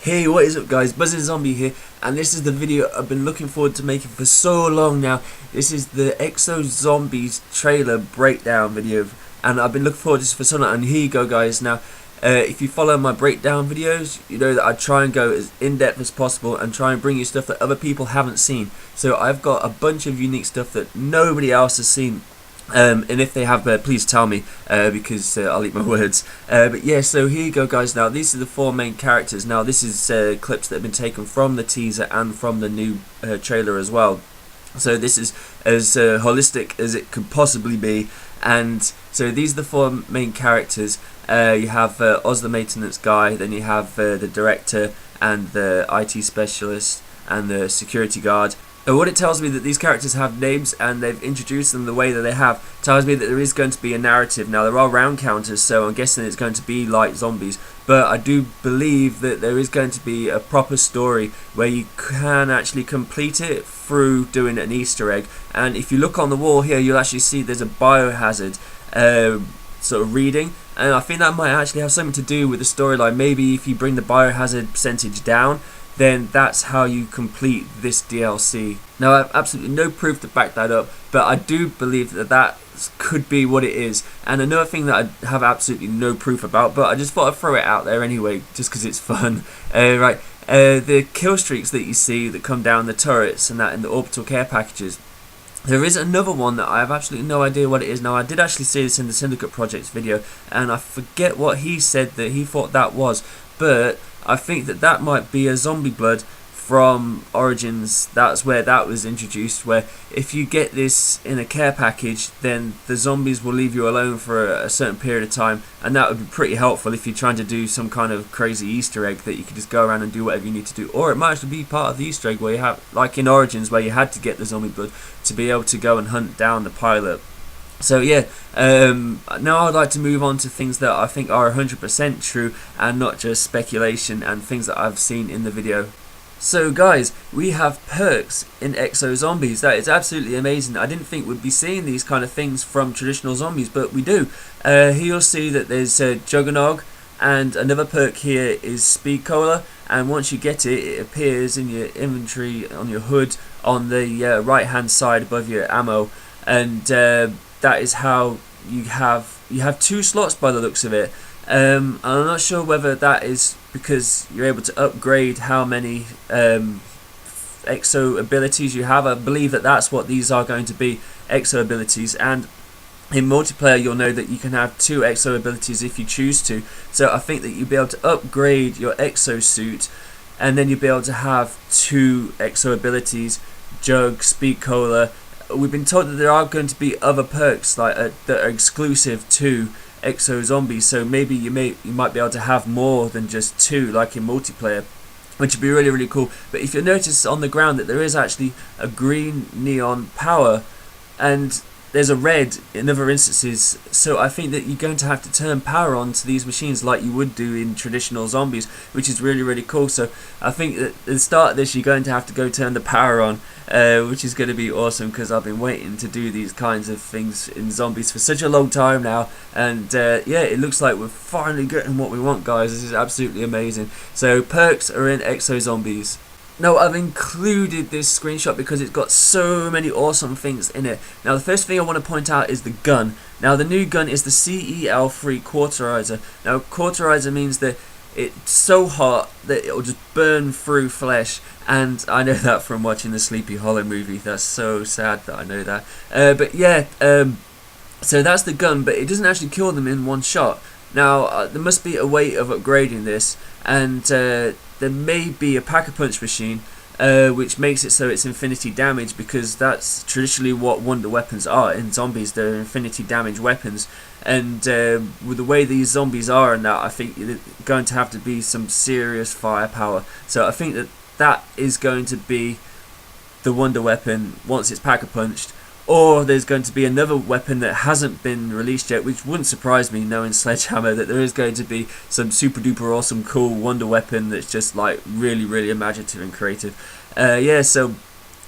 Hey, what is up guys, Buzzin Zombie here, and this is the video I've been looking forward to making for so long now. This is the Exo Zombies trailer breakdown video, and I've been looking forward to this for so long, and here you go guys. Now, if you follow my breakdown videos, you know that I try and go as in-depth as possible and try and bring you stuff that other people haven't seen. So I've got a bunch of unique stuff that nobody else has seen. And if they have, please tell me, because I'll eat my words. But yeah, so here you go guys. Now these are the four main characters. Now this is clips that have been taken from the teaser and from the new trailer as well. So this is as holistic as it could possibly be. And so these are the four main characters. You have Oz the maintenance guy, then you have the director and the IT specialist and the security guard. And what it tells me that these characters have names and they've introduced them the way that they have tells me that there is going to be a narrative. Now there are round counters, so I'm guessing it's going to be like zombies, but I do believe that there is going to be a proper story where you can actually complete it through doing an Easter egg. And if you look on the wall here, you'll actually see there's a biohazard sort of reading, and I think that might actually have something to do with the storyline. Maybe if you bring the biohazard percentage down, then that's how you complete this DLC. Now I have absolutely no proof to back that up, but I do believe that that could be what it is. And another thing that I have absolutely no proof about, but I just thought I'd throw it out there anyway, just because it's fun. The kill streaks that you see that come down the turrets and that in the orbital care packages. There is another one that I have absolutely no idea what it is. Now I did actually see this in the Syndicate Projects video, and I forget what he said that he thought that was, but I think that that might be a zombie blood from Origins. That's where that was introduced, where if you get this in a care package, then the zombies will leave you alone for a certain period of time, and that would be pretty helpful if you're trying to do some kind of crazy Easter egg that you could just go around and do whatever you need to do. Or it might actually be part of the Easter egg where you have, like in Origins, where you had to get the zombie blood to be able to go and hunt down the pilot. So yeah, now I'd like to move on to things that I think are 100% true and not just speculation and things that I've seen in the video. So guys, we have perks in Exo Zombies. That is absolutely amazing. I didn't think we'd be seeing these kind of things from traditional zombies, but we do. Here you'll see that there's Juggernog, and another perk here is Speed Cola, and once you get it, it appears in your inventory on your hood on the right hand side above your ammo, and that is how you have two slots by the looks of it. I'm not sure whether that is because you're able to upgrade how many exo abilities you have. I believe that that's what these are going to be, exo abilities, and in multiplayer you'll know that you can have two exo abilities if you choose to. So I think that you'll be able to upgrade your exo suit, and then you'll be able to have two exo abilities, Jug, Speed Cola. We've been told that there are going to be other perks like that are exclusive to Exo Zombies, so maybe you might be able to have more than just two, like in multiplayer, which would be really, really cool. But if you notice on the ground that there is actually a green neon power, and there's a red in other instances, so I think that you're going to have to turn power on to these machines like you would do in traditional zombies, which is really, really cool. So I think that at the start of this you're going to have to go turn the power on, which is going to be awesome, because I've been waiting to do these kinds of things in zombies for such a long time now, and yeah, it looks like we're finally getting what we want, guys. This is absolutely amazing. So perks are in Exo Zombies. Now I've included this screenshot because it's got so many awesome things in it. Now the first thing I want to point out is the gun. Now the new gun is the CEL3 Cauterizer. Now Cauterizer means that it's so hot that it'll just burn through flesh, and I know that from watching the Sleepy Hollow movie. That's so sad that I know that. But yeah, so that's the gun, but it doesn't actually kill them in one shot. Now there must be a way of upgrading this, and there may be a Pack-a-Punch machine, which makes it so it's infinity damage, because that's traditionally what wonder weapons are in zombies. They're infinity damage weapons, and with the way these zombies are and that, I think you're going to have to be some serious firepower. So I think that that is going to be the wonder weapon once it's Pack-a-Punched. Or there's going to be another weapon that hasn't been released yet, which wouldn't surprise me knowing Sledgehammer, that there is going to be some super duper awesome cool wonder weapon that's just like really, really imaginative and creative. Yeah, so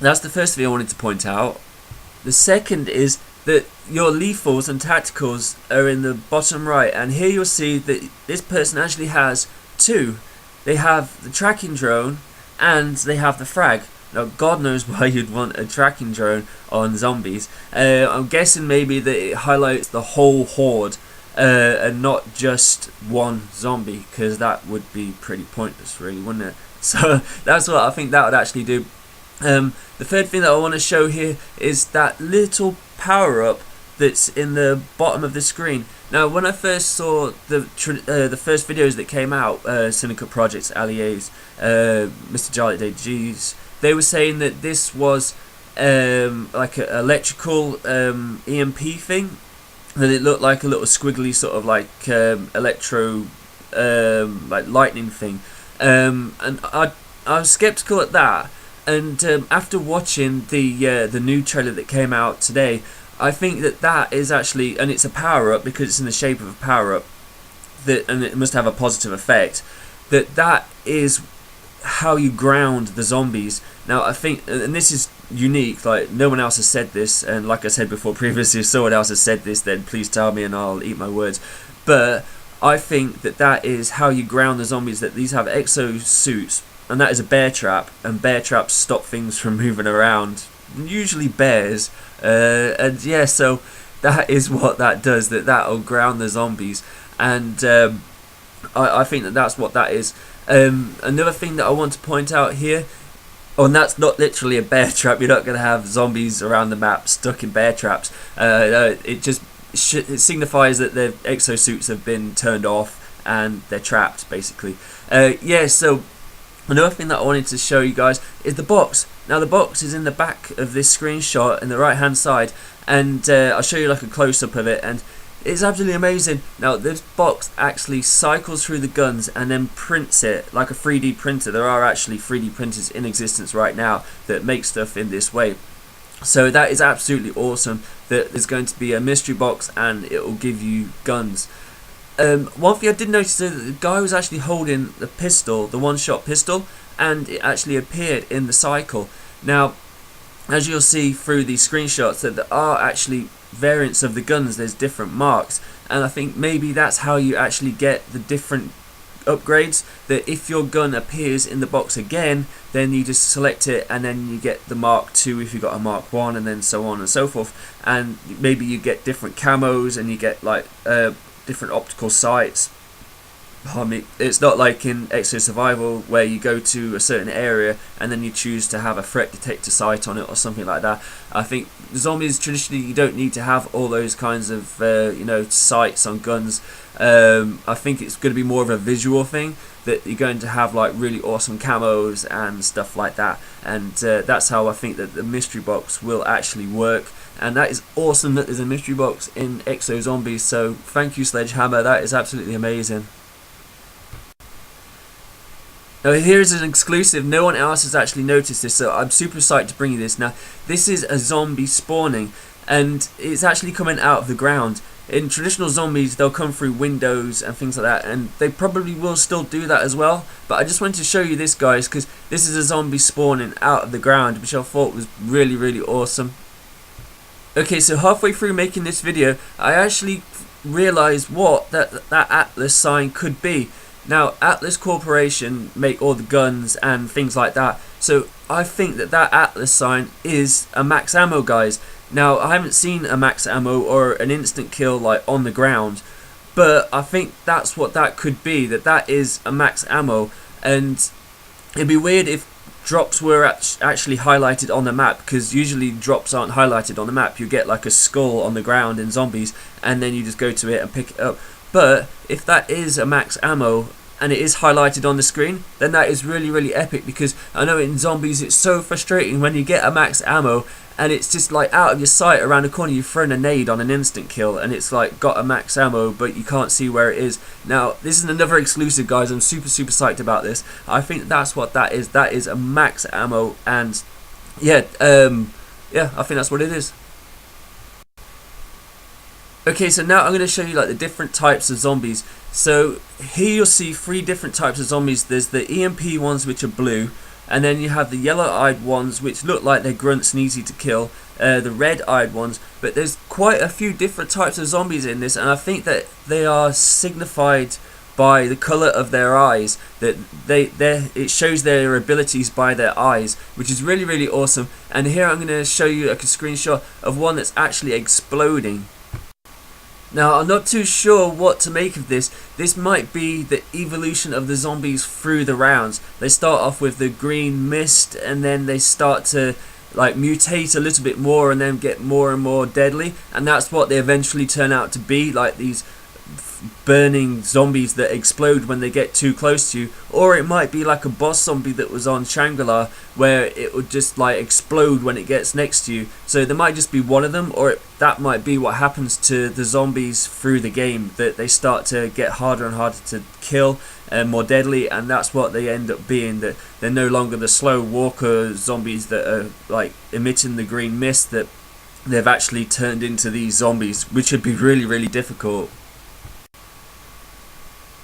that's the first thing I wanted to point out. The second is that your lethals and tacticals are in the bottom right, and here you'll see that this person actually has two. they have the tracking drone and they have the frag. Now, God knows why you'd want a tracking drone on zombies. I'm guessing maybe that it highlights the whole horde and not just one zombie, because that would be pretty pointless, really, wouldn't it? So that's what I think that would actually do. The third thing that I want to show here is that little power-up that's in the bottom of the screen. Now, when I first saw the first videos that came out, Syndicate Projects, Alliés, Mr. Charlie Day G's, they were saying that this was like an electrical EMP thing, that it looked like a little squiggly sort of like electro like lightning thing, and I was skeptical at that. And after watching the new trailer that came out today, I think that is actually, and it's a power up because it's in the shape of a power up, and it must have a positive effect. That is how you ground the zombies. Now, I think, and this is unique, like no one else has said this, and like I said before previously, if someone else has said this, then please tell me and I'll eat my words. But I think that is how you ground the zombies, that these have exosuits, and that is a bear trap, and bear traps stop things from moving around, usually bears, and yeah, so that is what that does, that'll ground the zombies, and I think that's what that is. Another thing that I want to point out here, and that's not literally a bear trap. You're not going to have zombies around the map stuck in bear traps. It just it signifies that their exosuits have been turned off and they're trapped, basically. Yeah, so another thing that I wanted to show you guys is the box. Now, the box is in the back of this screenshot in the right hand side, and I'll show you like a close-up of it, and it's absolutely amazing. Now, this box actually cycles through the guns and then prints it like a 3D printer. There are actually 3D printers in existence right now that make stuff in this way. So that is absolutely awesome, that there's going to be a mystery box and it will give you guns. One thing I did notice is that the guy was actually holding the pistol, the one-shot pistol, and it actually appeared in the cycle. Now, as you'll see through these screenshots, that there are actually variants of the guns, there's different marks, and I think maybe that's how you actually get the different upgrades, that if your gun appears in the box again, then you just select it and then you get the Mark II if you got a Mark 1, and then so on and so forth, and maybe you get different camos and you get like different optical sights. It's not like in Exo Survival where you go to a certain area and then you choose to have a threat detector sight on it or something like that. I think zombies, traditionally, you don't need to have all those kinds of sights on guns. I think it's going to be more of a visual thing, that you're going to have like really awesome camos and stuff like that, and that's how I think that the mystery box will actually work. And that is awesome that there's a mystery box in Exo Zombies, so thank you, Sledgehammer, that is absolutely amazing. Now, here's an exclusive, no one else has actually noticed this, so I'm super psyched to bring you this. Now, this is a zombie spawning, and it's actually coming out of the ground. In traditional zombies, they'll come through windows and things like that, and they probably will still do that as well, but I just wanted to show you this, guys, because this is a zombie spawning out of the ground, which I thought was really, really awesome. Okay, so halfway through making this video, I actually realised what that Atlas sign could be. Now, Atlas Corporation make all the guns and things like that, so I think that Atlas sign is a max ammo, guys. Now, I haven't seen a max ammo or an instant kill like on the ground, but I think that's what that could be, that is a max ammo, and it'd be weird if drops were actually highlighted on the map, because usually drops aren't highlighted on the map. You get like a skull on the ground in zombies and then you just go to it and pick it up. But if that is a max ammo and it is highlighted on the screen, then that is really, really epic, because I know in zombies it's so frustrating when you get a max ammo and it's just like out of your sight around the corner. You've thrown a nade on an instant kill and it's like got a max ammo but you can't see where it is. Now, this is another exclusive, guys. I'm super, super psyched about this. I think that's what that is. That is a max ammo, and yeah, I think that's what it is. Okay, so now I'm going to show you like the different types of zombies. So here you'll see 3 different types of zombies. There's the EMP ones, which are blue, and then you have the yellow-eyed ones, which look like they're grunts and easy to kill, the red-eyed ones, but there's quite a few different types of zombies in this, and I think that they are signified by the color of their eyes. That it shows their abilities by their eyes, which is really, really awesome. And here I'm going to show you a screenshot of one that's actually exploding. Now, I'm not too sure what to make of this. This might be the evolution of the zombies through the rounds. They start off with the green mist, and then they start to like mutate a little bit more and then get more and more deadly, and that's what they eventually turn out to be, like these burning zombies that explode when they get too close to you. Or it might be like a boss zombie that was on Shangri-La, where it would just like explode when it gets next to you. So there might just be one of them, or that might be what happens to the zombies through the game, that they start to get harder and harder to kill and more deadly, and that's what they end up being, that they're no longer the slow walker zombies that are like emitting the green mist, that they've actually turned into these zombies, which would be really, really difficult.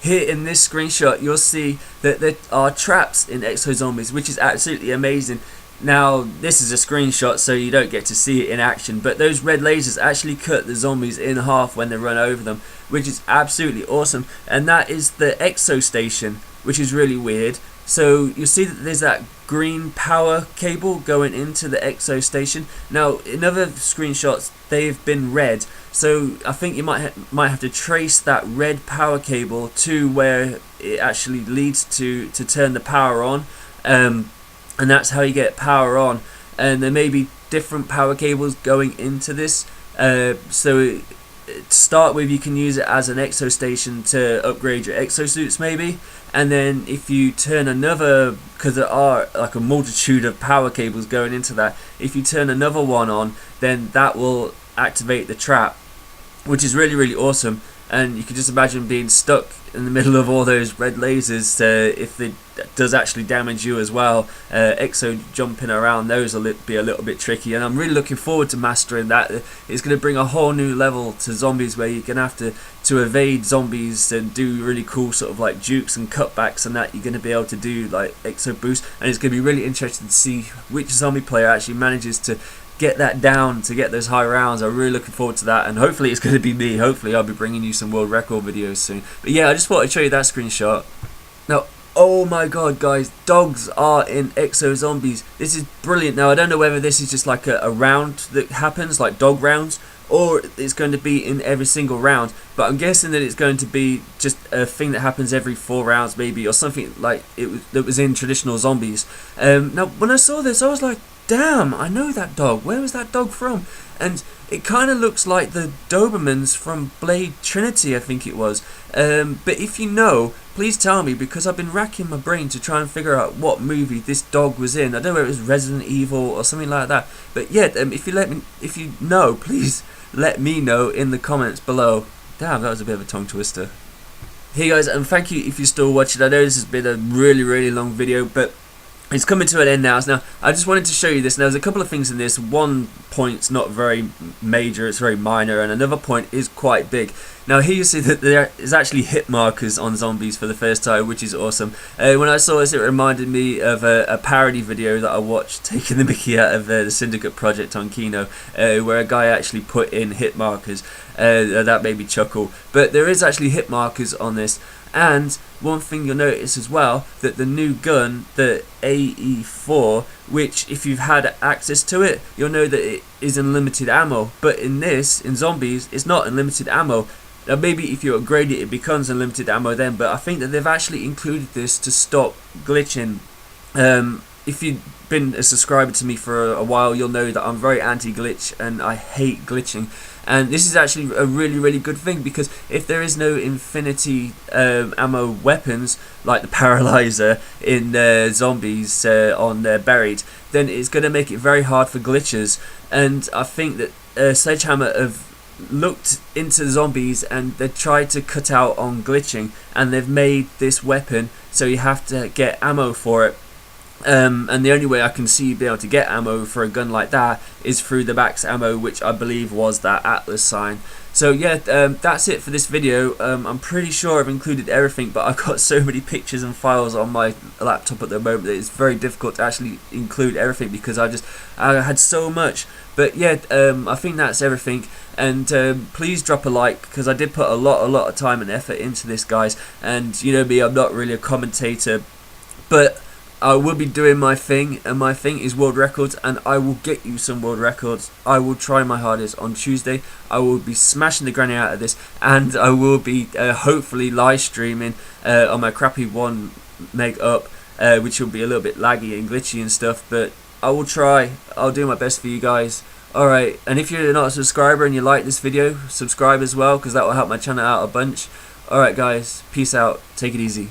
Here in this screenshot, you'll see that there are traps in Exozombies, which is absolutely amazing. Now, this is a screenshot, so you don't get to see it in action, but those red lasers actually cut the zombies in half when they run over them, which is absolutely awesome. And that is the Exo Station, which is really weird. So you'll see that there's that green power cable going into the Exo Station. Now, in other screenshots, they've been red. So I think you might have to trace that red power cable to where it actually leads to turn the power on. And that's how you get power on. And there may be different power cables going into this. So to start with, you can use it as an Exo Station to upgrade your exosuits maybe, and then if you turn another, because there are like a multitude of power cables going into that, if you turn another one on, then that will activate the trap, which is really, really awesome. And you can just imagine being stuck in the middle of all those red lasers, if it does actually damage you as well. Exo jumping around those will be a little bit tricky, and I'm really looking forward to mastering that. It's going to bring a whole new level to zombies, where you're going to have to evade zombies and do really cool sort of like jukes and cutbacks and that. You're going to be able to do like Exo boost, and it's going to be really interesting to see which zombie player actually manages to get that down, to get those high rounds. I'm really looking forward to that, and hopefully it's going to be me. Hopefully I'll be bringing you some world record videos soon. But yeah, I just thought I'd show you that screenshot. Now, oh my god guys, dogs are in Exozombies. This is brilliant. Now I don't know whether this is just like a round that happens, like dog rounds, or it's going to be in every single round, but I'm guessing that it's going to be just a thing that happens every 4 rounds maybe, or something like that was in traditional zombies. Now when I saw this, I was like, damn, I know that dog. Where was that dog from? And it kind of looks like the Dobermans from Blade Trinity, I think it was. But if you know, please tell me, because I've been racking my brain to try and figure out what movie this dog was in. I don't know if it was Resident Evil or something like that. But yeah, if you know, please let me know in the comments below. Damn, that was a bit of a tongue twister. Hey guys, and thank you if you're still watching. I know this has been a really, really long video, but it's coming to an end now. Now, I just wanted to show you this. Now, there's a couple of things in this. One point's not very major, it's very minor, and another point is quite big. Now, here you see that there is actually hit markers on zombies for the first time, which is awesome. When I saw this, it reminded me of a parody video that I watched, taking the mickey out of the Syndicate project on Kino, where a guy actually put in hit markers. That made me chuckle. But there is actually hit markers on this. And one thing you'll notice as well, that the new gun, the AE4, which if you've had access to it, you'll know that it is unlimited ammo. But in this, in zombies, it's not unlimited ammo. Now maybe if you upgrade it, it becomes unlimited ammo then, but I think that they've actually included this to stop glitching. If you've been a subscriber to me for a while, you'll know that I'm very anti-glitch and I hate glitching. And this is actually a really, really good thing, because if there is no infinity ammo weapons, like the paralyzer in zombies on Buried, then it's going to make it very hard for glitchers. And I think that Sledgehammer have looked into zombies and they tried to cut out on glitching, and they've made this weapon so you have to get ammo for it. And the only way I can see being able to get ammo for a gun like that is through the Max Ammo, which I believe was that Atlas sign. So yeah, that's it for this video. I'm pretty sure I've included everything, but I've got so many pictures and files on my laptop at the moment that it's very difficult to actually include everything because I had so much. But yeah, I think that's everything. And please drop a like, because I did put a lot of time and effort into this, guys. And you know me, I'm not really a commentator, but I will be doing my thing, and my thing is world records, and I will get you some world records. I will try my hardest on Tuesday. I will be smashing the granny out of this, and I will be hopefully live streaming on my crappy 1 meg up, which will be a little bit laggy and glitchy and stuff, but I will try. I'll do my best for you guys. Alright, and if you're not a subscriber and you like this video, subscribe as well, because that will help my channel out a bunch. Alright guys, peace out, take it easy.